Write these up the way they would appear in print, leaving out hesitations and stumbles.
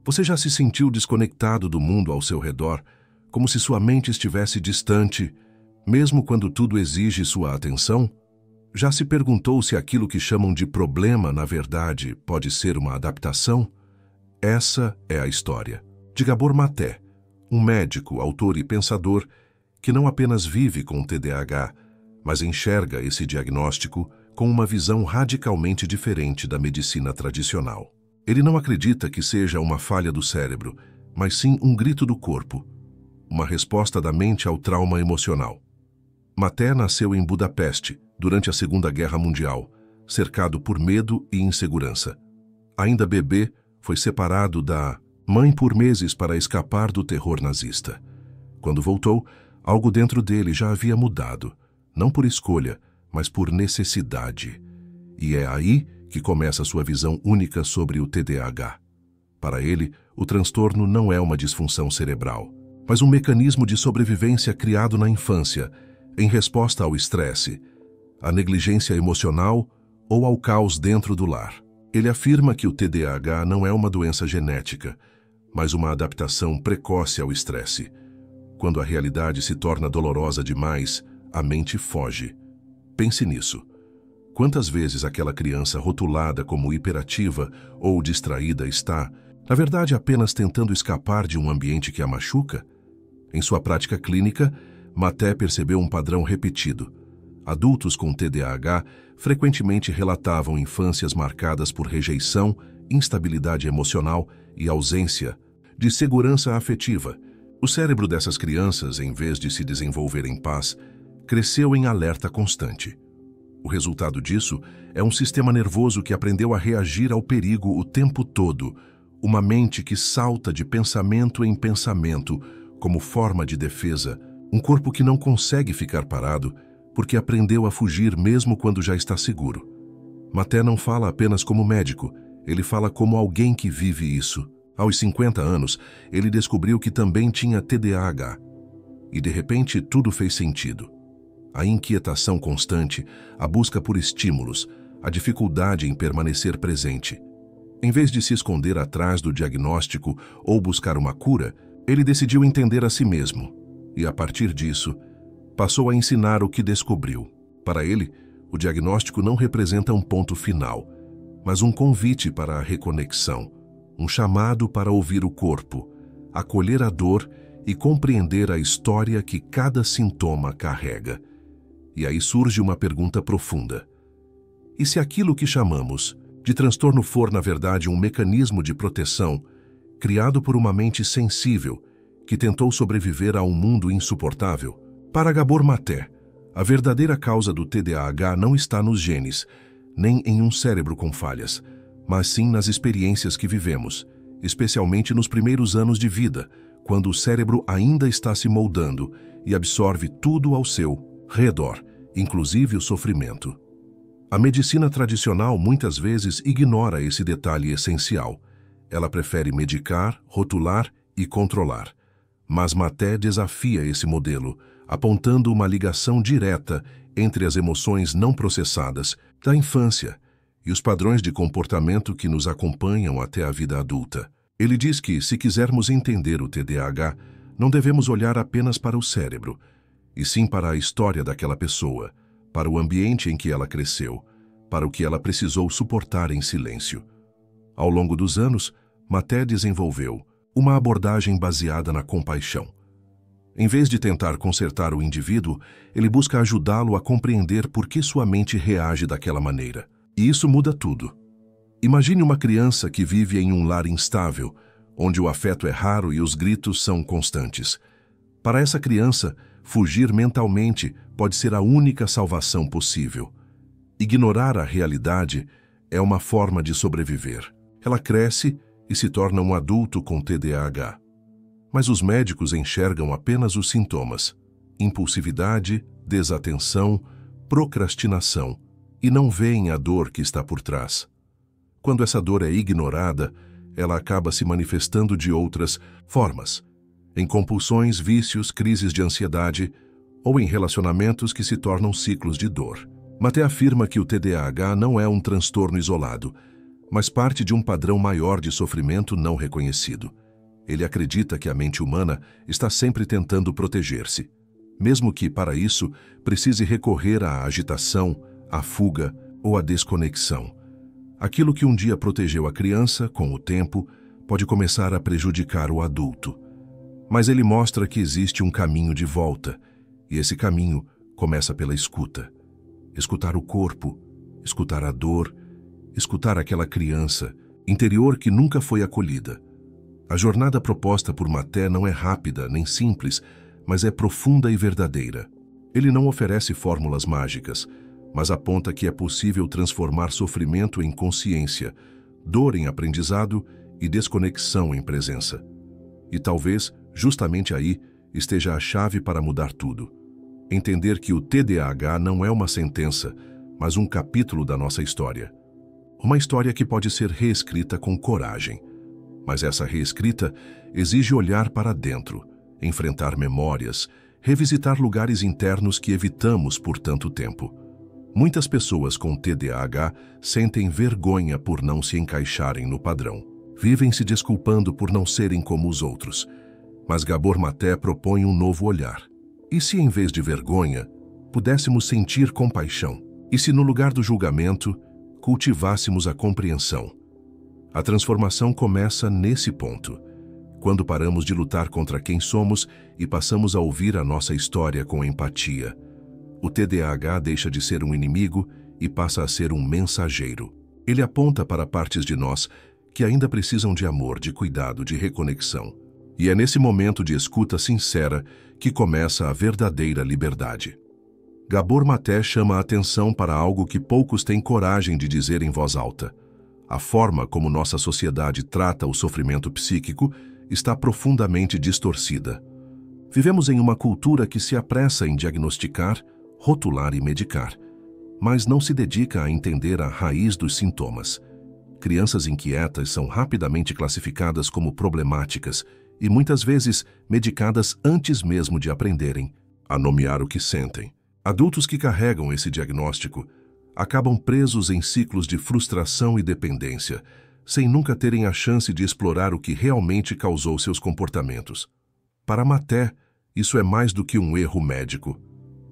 Você já se sentiu desconectado do mundo ao seu redor, como se sua mente estivesse distante, mesmo quando tudo exige sua atenção? Já se perguntou se aquilo que chamam de problema, na verdade, pode ser uma adaptação? Essa é a história de Gabor Maté, um médico, autor e pensador que não apenas vive com TDAH, mas enxerga esse diagnóstico com uma visão radicalmente diferente da medicina tradicional. Ele não acredita que seja uma falha do cérebro, mas sim um grito do corpo, uma resposta da mente ao trauma emocional. Maté nasceu em Budapeste, durante a Segunda Guerra Mundial, cercado por medo e insegurança. Ainda bebê, foi separado da mãe por meses para escapar do terror nazista. Quando voltou, algo dentro dele já havia mudado, não por escolha, mas por necessidade. E é aí que começa sua visão única sobre o TDAH. Para ele, o transtorno não é uma disfunção cerebral, mas um mecanismo de sobrevivência criado na infância, em resposta ao estresse, à negligência emocional ou ao caos dentro do lar. Ele afirma que o TDAH não é uma doença genética, mas uma adaptação precoce ao estresse. Quando a realidade se torna dolorosa demais, a mente foge. Pense nisso. Quantas vezes aquela criança rotulada como hiperativa ou distraída está, na verdade, apenas tentando escapar de um ambiente que a machuca? Em sua prática clínica, Maté percebeu um padrão repetido. Adultos com TDAH frequentemente relatavam infâncias marcadas por rejeição, instabilidade emocional e ausência de segurança afetiva. O cérebro dessas crianças, em vez de se desenvolver em paz, cresceu em alerta constante. O resultado disso é um sistema nervoso que aprendeu a reagir ao perigo o tempo todo, uma mente que salta de pensamento em pensamento como forma de defesa, um corpo que não consegue ficar parado porque aprendeu a fugir mesmo quando já está seguro. Maté não fala apenas como médico, ele fala como alguém que vive isso. Aos 50 anos, ele descobriu que também tinha TDAH. E de repente tudo fez sentido. A inquietação constante, a busca por estímulos, a dificuldade em permanecer presente. Em vez de se esconder atrás do diagnóstico ou buscar uma cura, ele decidiu entender a si mesmo. E a partir disso, passou a ensinar o que descobriu. Para ele, o diagnóstico não representa um ponto final, mas um convite para a reconexão, um chamado para ouvir o corpo, acolher a dor e compreender a história que cada sintoma carrega. E aí surge uma pergunta profunda. E se aquilo que chamamos de transtorno for, na verdade, um mecanismo de proteção criado por uma mente sensível que tentou sobreviver a um mundo insuportável? Para Gabor Maté, a verdadeira causa do TDAH não está nos genes, nem em um cérebro com falhas, mas sim nas experiências que vivemos, especialmente nos primeiros anos de vida, quando o cérebro ainda está se moldando e absorve tudo ao seu redor, inclusive o sofrimento. A medicina tradicional muitas vezes ignora esse detalhe essencial. Ela prefere medicar, rotular e controlar. Mas Maté desafia esse modelo, apontando uma ligação direta entre as emoções não processadas da infância e os padrões de comportamento que nos acompanham até a vida adulta. Ele diz que, se quisermos entender o TDAH, não devemos olhar apenas para o cérebro, e sim para a história daquela pessoa, para o ambiente em que ela cresceu, para o que ela precisou suportar em silêncio. Ao longo dos anos, Maté desenvolveu uma abordagem baseada na compaixão. Em vez de tentar consertar o indivíduo, ele busca ajudá-lo a compreender por que sua mente reage daquela maneira. E isso muda tudo. Imagine uma criança que vive em um lar instável, onde o afeto é raro e os gritos são constantes. Para essa criança, fugir mentalmente pode ser a única salvação possível. Ignorar a realidade é uma forma de sobreviver. Ela cresce e se torna um adulto com TDAH. Mas os médicos enxergam apenas os sintomas: impulsividade, desatenção, procrastinação, e não veem a dor que está por trás. Quando essa dor é ignorada, ela acaba se manifestando de outras formas, em compulsões, vícios, crises de ansiedade ou em relacionamentos que se tornam ciclos de dor. Maté afirma que o TDAH não é um transtorno isolado, mas parte de um padrão maior de sofrimento não reconhecido. Ele acredita que a mente humana está sempre tentando proteger-se, mesmo que, para isso, precise recorrer à agitação, à fuga ou à desconexão. Aquilo que um dia protegeu a criança, com o tempo, pode começar a prejudicar o adulto. Mas ele mostra que existe um caminho de volta, e esse caminho começa pela escuta. Escutar o corpo, escutar a dor, escutar aquela criança interior que nunca foi acolhida. A jornada proposta por Maté não é rápida nem simples, mas é profunda e verdadeira. Ele não oferece fórmulas mágicas, mas aponta que é possível transformar sofrimento em consciência, dor em aprendizado e desconexão em presença. E talvez, justamente aí, esteja a chave para mudar tudo. Entender que o TDAH não é uma sentença, mas um capítulo da nossa história. Uma história que pode ser reescrita com coragem. Mas essa reescrita exige olhar para dentro, enfrentar memórias, revisitar lugares internos que evitamos por tanto tempo. Muitas pessoas com TDAH sentem vergonha por não se encaixarem no padrão. Vivem se desculpando por não serem como os outros. Mas Gabor Maté propõe um novo olhar. E se, em vez de vergonha, pudéssemos sentir compaixão? E se, no lugar do julgamento, cultivássemos a compreensão? A transformação começa nesse ponto, quando paramos de lutar contra quem somos e passamos a ouvir a nossa história com empatia. O TDAH deixa de ser um inimigo e passa a ser um mensageiro. Ele aponta para partes de nós que ainda precisam de amor, de cuidado, de reconexão. E é nesse momento de escuta sincera que começa a verdadeira liberdade. Gabor Maté chama a atenção para algo que poucos têm coragem de dizer em voz alta. A forma como nossa sociedade trata o sofrimento psíquico está profundamente distorcida. Vivemos em uma cultura que se apressa em diagnosticar, rotular e medicar, mas não se dedica a entender a raiz dos sintomas. Crianças inquietas são rapidamente classificadas como problemáticas e muitas vezes medicadas antes mesmo de aprenderem a nomear o que sentem. Adultos que carregam esse diagnóstico acabam presos em ciclos de frustração e dependência, sem nunca terem a chance de explorar o que realmente causou seus comportamentos. Para Maté, isso é mais do que um erro médico.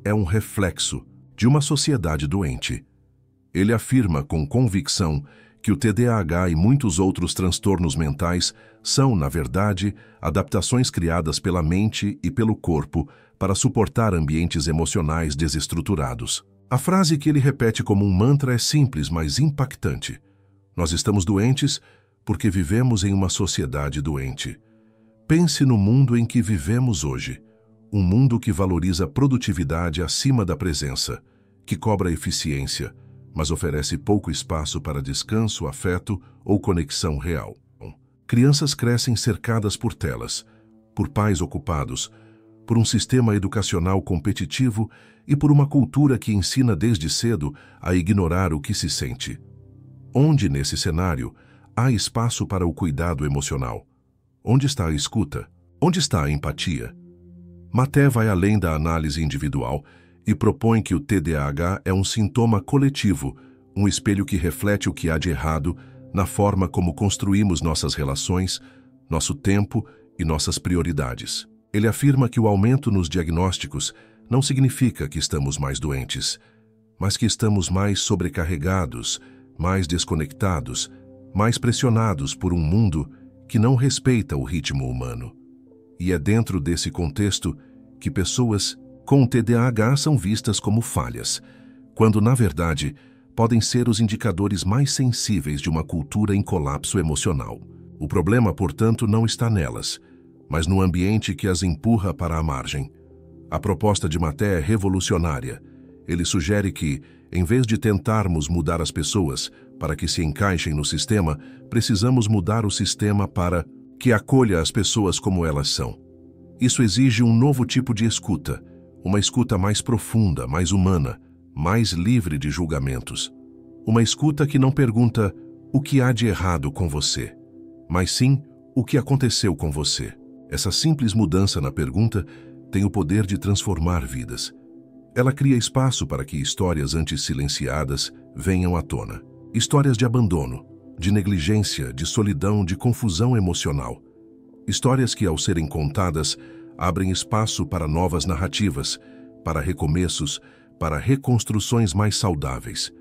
É um reflexo de uma sociedade doente. Ele afirma com convicção que o TDAH e muitos outros transtornos mentais são, na verdade, adaptações criadas pela mente e pelo corpo para suportar ambientes emocionais desestruturados. A frase que ele repete como um mantra é simples, mas impactante. Nós estamos doentes porque vivemos em uma sociedade doente. Pense no mundo em que vivemos hoje. Um mundo que valoriza produtividade acima da presença, que cobra eficiência, mas oferece pouco espaço para descanso, afeto ou conexão real. Crianças crescem cercadas por telas, por pais ocupados, por um sistema educacional competitivo e por uma cultura que ensina desde cedo a ignorar o que se sente. Onde, nesse cenário, há espaço para o cuidado emocional? Onde está a escuta? Onde está a empatia? Maté vai além da análise individual e propõe que o TDAH é um sintoma coletivo, um espelho que reflete o que há de errado na forma como construímos nossas relações, nosso tempo e nossas prioridades. Ele afirma que o aumento nos diagnósticos não significa que estamos mais doentes, mas que estamos mais sobrecarregados, mais desconectados, mais pressionados por um mundo que não respeita o ritmo humano. E é dentro desse contexto que pessoas com TDAH são vistas como falhas, quando, na verdade, podem ser os indicadores mais sensíveis de uma cultura em colapso emocional. O problema, portanto, não está nelas, mas no ambiente que as empurra para a margem. A proposta de Maté é revolucionária. Ele sugere que, em vez de tentarmos mudar as pessoas para que se encaixem no sistema, precisamos mudar o sistema para que acolha as pessoas como elas são. Isso exige um novo tipo de escuta, uma escuta mais profunda, mais humana, mais livre de julgamentos. Uma escuta que não pergunta o que há de errado com você, mas sim o que aconteceu com você. Essa simples mudança na pergunta tem o poder de transformar vidas. Ela cria espaço para que histórias antes silenciadas venham à tona. Histórias de abandono, de negligência, de solidão, de confusão emocional. Histórias que, ao serem contadas, abrem espaço para novas narrativas, para recomeços, para reconstruções mais saudáveis.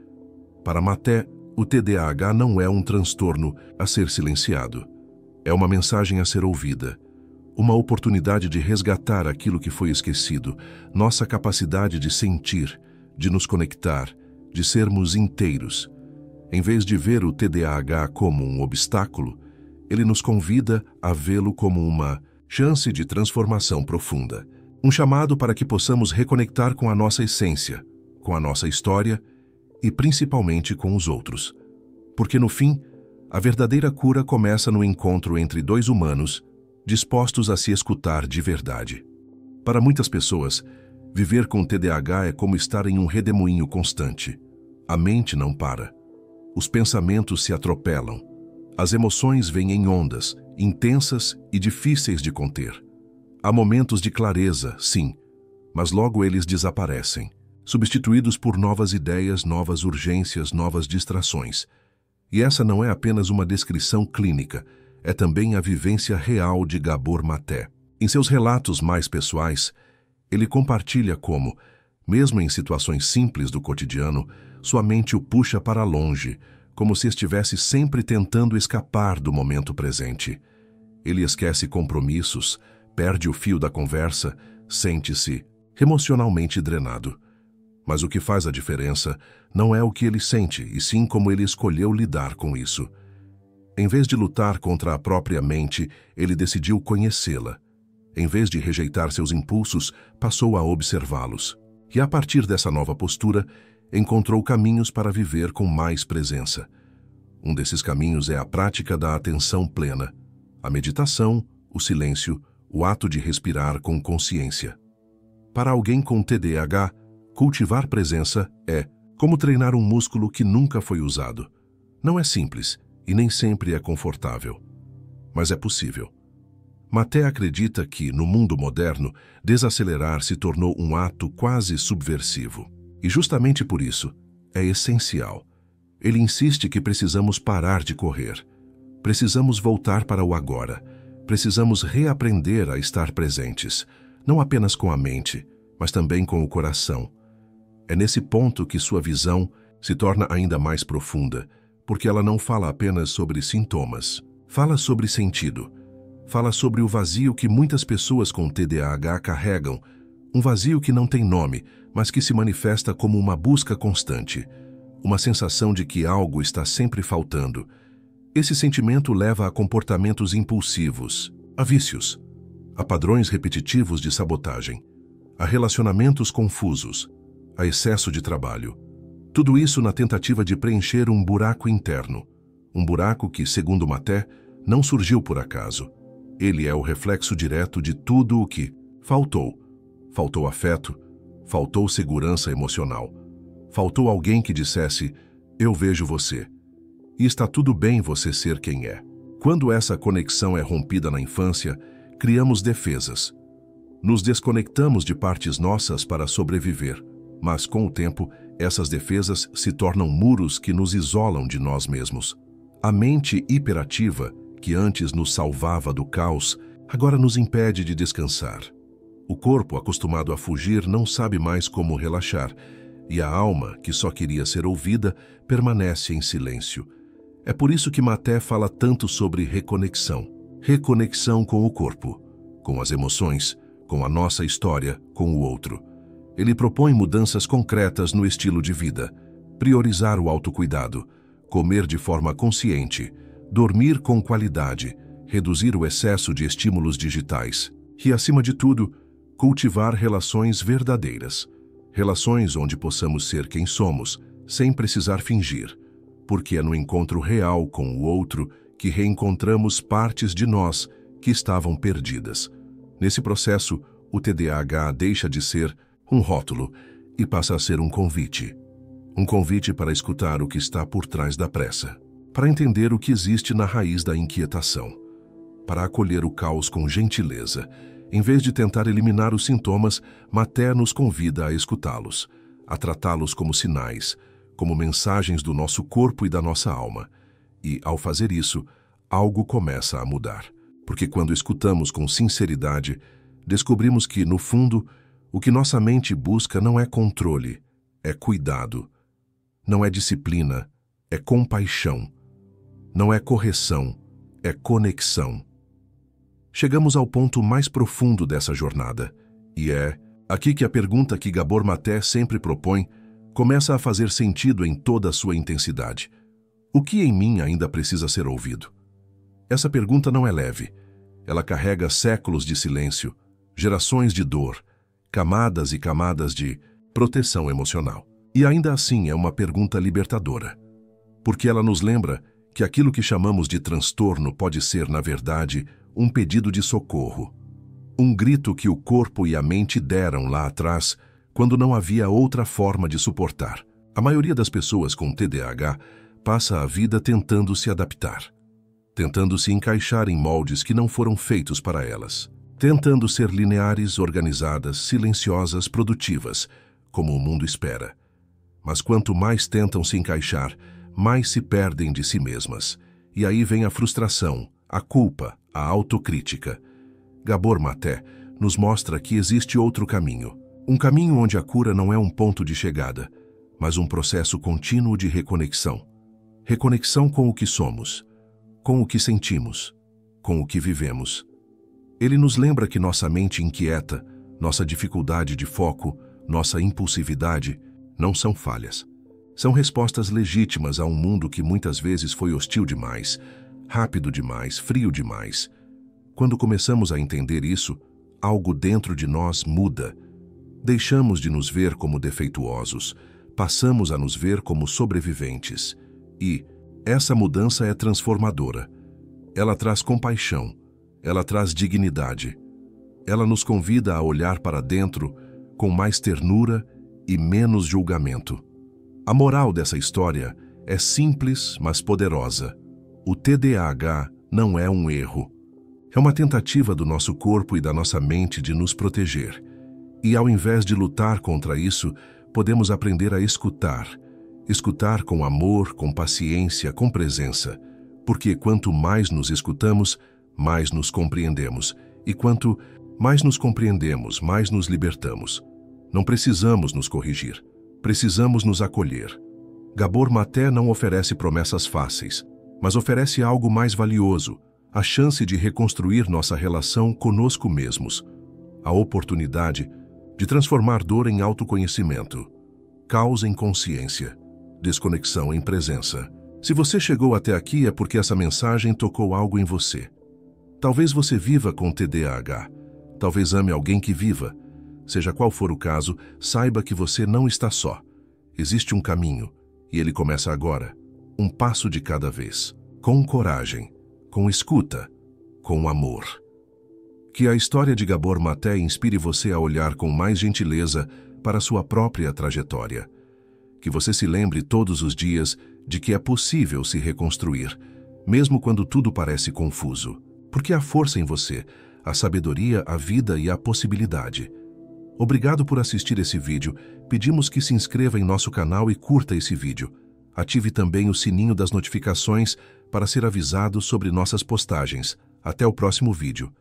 Para Maté, o TDAH não é um transtorno a ser silenciado. É uma mensagem a ser ouvida, uma oportunidade de resgatar aquilo que foi esquecido, nossa capacidade de sentir, de nos conectar, de sermos inteiros. Em vez de ver o TDAH como um obstáculo, ele nos convida a vê-lo como uma chance de transformação profunda. Um chamado para que possamos reconectar com a nossa essência, com a nossa história e principalmente com os outros. Porque no fim, a verdadeira cura começa no encontro entre dois humanos dispostos a se escutar de verdade. Para muitas pessoas, viver com TDAH é como estar em um redemoinho constante. A mente não para. Os pensamentos se atropelam. As emoções vêm em ondas, intensas e difíceis de conter. Há momentos de clareza, sim, mas logo eles desaparecem, substituídos por novas ideias, novas urgências, novas distrações. E essa não é apenas uma descrição clínica, é também a vivência real de Gabor Maté. Em seus relatos mais pessoais, ele compartilha como, mesmo em situações simples do cotidiano, sua mente o puxa para longe, como se estivesse sempre tentando escapar do momento presente. Ele esquece compromissos, perde o fio da conversa, sente-se emocionalmente drenado. Mas o que faz a diferença não é o que ele sente, e sim como ele escolheu lidar com isso. Em vez de lutar contra a própria mente, ele decidiu conhecê-la. Em vez de rejeitar seus impulsos, passou a observá-los. E a partir dessa nova postura, encontrou caminhos para viver com mais presença. Um desses caminhos é a prática da atenção plena, a meditação, o silêncio, o ato de respirar com consciência. Para alguém com TDAH, cultivar presença é como treinar um músculo que nunca foi usado. Não é simples e nem sempre é confortável, mas é possível. Maté acredita que, no mundo moderno, desacelerar se tornou um ato quase subversivo. E justamente por isso, é essencial. Ele insiste que precisamos parar de correr. Precisamos voltar para o agora. Precisamos reaprender a estar presentes, não apenas com a mente, mas também com o coração. É nesse ponto que sua visão se torna ainda mais profunda, porque ela não fala apenas sobre sintomas. Fala sobre sentido. Fala sobre o vazio que muitas pessoas com TDAH carregam, um vazio que não tem nome, mas que se manifesta como uma busca constante, uma sensação de que algo está sempre faltando. Esse sentimento leva a comportamentos impulsivos, a vícios, a padrões repetitivos de sabotagem, a relacionamentos confusos, a excesso de trabalho. Tudo isso na tentativa de preencher um buraco interno, um buraco que, segundo Maté, não surgiu por acaso. Ele é o reflexo direto de tudo o que faltou. Faltou afeto, faltou segurança emocional, faltou alguém que dissesse, eu vejo você. E está tudo bem você ser quem é. Quando essa conexão é rompida na infância, criamos defesas. Nos desconectamos de partes nossas para sobreviver, mas com o tempo, essas defesas se tornam muros que nos isolam de nós mesmos. A mente hiperativa, que antes nos salvava do caos, agora nos impede de descansar. O corpo, acostumado a fugir, não sabe mais como relaxar, e a alma, que só queria ser ouvida, permanece em silêncio. É por isso que Maté fala tanto sobre reconexão. Reconexão com o corpo, com as emoções, com a nossa história, com o outro. Ele propõe mudanças concretas no estilo de vida, priorizar o autocuidado, comer de forma consciente, dormir com qualidade, reduzir o excesso de estímulos digitais e, acima de tudo, cultivar relações verdadeiras. Relações onde possamos ser quem somos, sem precisar fingir, porque é no encontro real com o outro que reencontramos partes de nós que estavam perdidas. Nesse processo, o TDAH deixa de ser um rótulo e passa a ser um convite. Um convite para escutar o que está por trás da pressa, para entender o que existe na raiz da inquietação, para acolher o caos com gentileza. Em vez de tentar eliminar os sintomas, Maté nos convida a escutá-los, a tratá-los como sinais, como mensagens do nosso corpo e da nossa alma. E, ao fazer isso, algo começa a mudar. Porque quando escutamos com sinceridade, descobrimos que, no fundo, o que nossa mente busca não é controle, é cuidado. Não é disciplina, é compaixão. Não é correção, é conexão. Chegamos ao ponto mais profundo dessa jornada, e é aqui que a pergunta que Gabor Maté sempre propõe começa a fazer sentido em toda a sua intensidade. O que em mim ainda precisa ser ouvido? Essa pergunta não é leve. Ela carrega séculos de silêncio, gerações de dor, camadas e camadas de proteção emocional. E ainda assim é uma pergunta libertadora, porque ela nos lembra que aquilo que chamamos de transtorno pode ser, na verdade, um pedido de socorro. Um grito que o corpo e a mente deram lá atrás, quando não havia outra forma de suportar. A maioria das pessoas com TDAH passa a vida tentando se adaptar, tentando se encaixar em moldes que não foram feitos para elas, tentando ser lineares, organizadas, silenciosas, produtivas, como o mundo espera. Mas quanto mais tentam se encaixar, mais se perdem de si mesmas. E aí vem a frustração, a culpa, a autocrítica. Gabor Maté nos mostra que existe outro caminho. Um caminho onde a cura não é um ponto de chegada, mas um processo contínuo de reconexão. Reconexão com o que somos, com o que sentimos, com o que vivemos. Ele nos lembra que nossa mente inquieta, nossa dificuldade de foco, nossa impulsividade, não são falhas. São respostas legítimas a um mundo que muitas vezes foi hostil demais, rápido demais, frio demais. Quando começamos a entender isso, algo dentro de nós muda. Deixamos de nos ver como defeituosos, passamos a nos ver como sobreviventes. E essa mudança é transformadora. Ela traz compaixão, ela traz dignidade. Ela nos convida a olhar para dentro com mais ternura e menos julgamento. A moral dessa história é simples, mas poderosa. O TDAH não é um erro. É uma tentativa do nosso corpo e da nossa mente de nos proteger. E ao invés de lutar contra isso, podemos aprender a escutar. Escutar com amor, com paciência, com presença. Porque quanto mais nos escutamos, mais nos compreendemos. E quanto mais nos compreendemos, mais nos libertamos. Não precisamos nos corrigir. Precisamos nos acolher. Gabor Maté não oferece promessas fáceis, mas oferece algo mais valioso, a chance de reconstruir nossa relação conosco mesmos, a oportunidade de transformar dor em autoconhecimento, caos em consciência, desconexão em presença. Se você chegou até aqui é porque essa mensagem tocou algo em você. Talvez você viva com TDAH, talvez ame alguém que viva. Seja qual for o caso, saiba que você não está só. Existe um caminho, e ele começa agora, um passo de cada vez, com coragem, com escuta, com amor. Que a história de Gabor Maté inspire você a olhar com mais gentileza para sua própria trajetória. Que você se lembre todos os dias de que é possível se reconstruir, mesmo quando tudo parece confuso. Porque há força em você, a sabedoria, a vida e a possibilidade. Obrigado por assistir esse vídeo. Pedimos que se inscreva em nosso canal e curta esse vídeo. Ative também o sininho das notificações para ser avisado sobre nossas postagens. Até o próximo vídeo.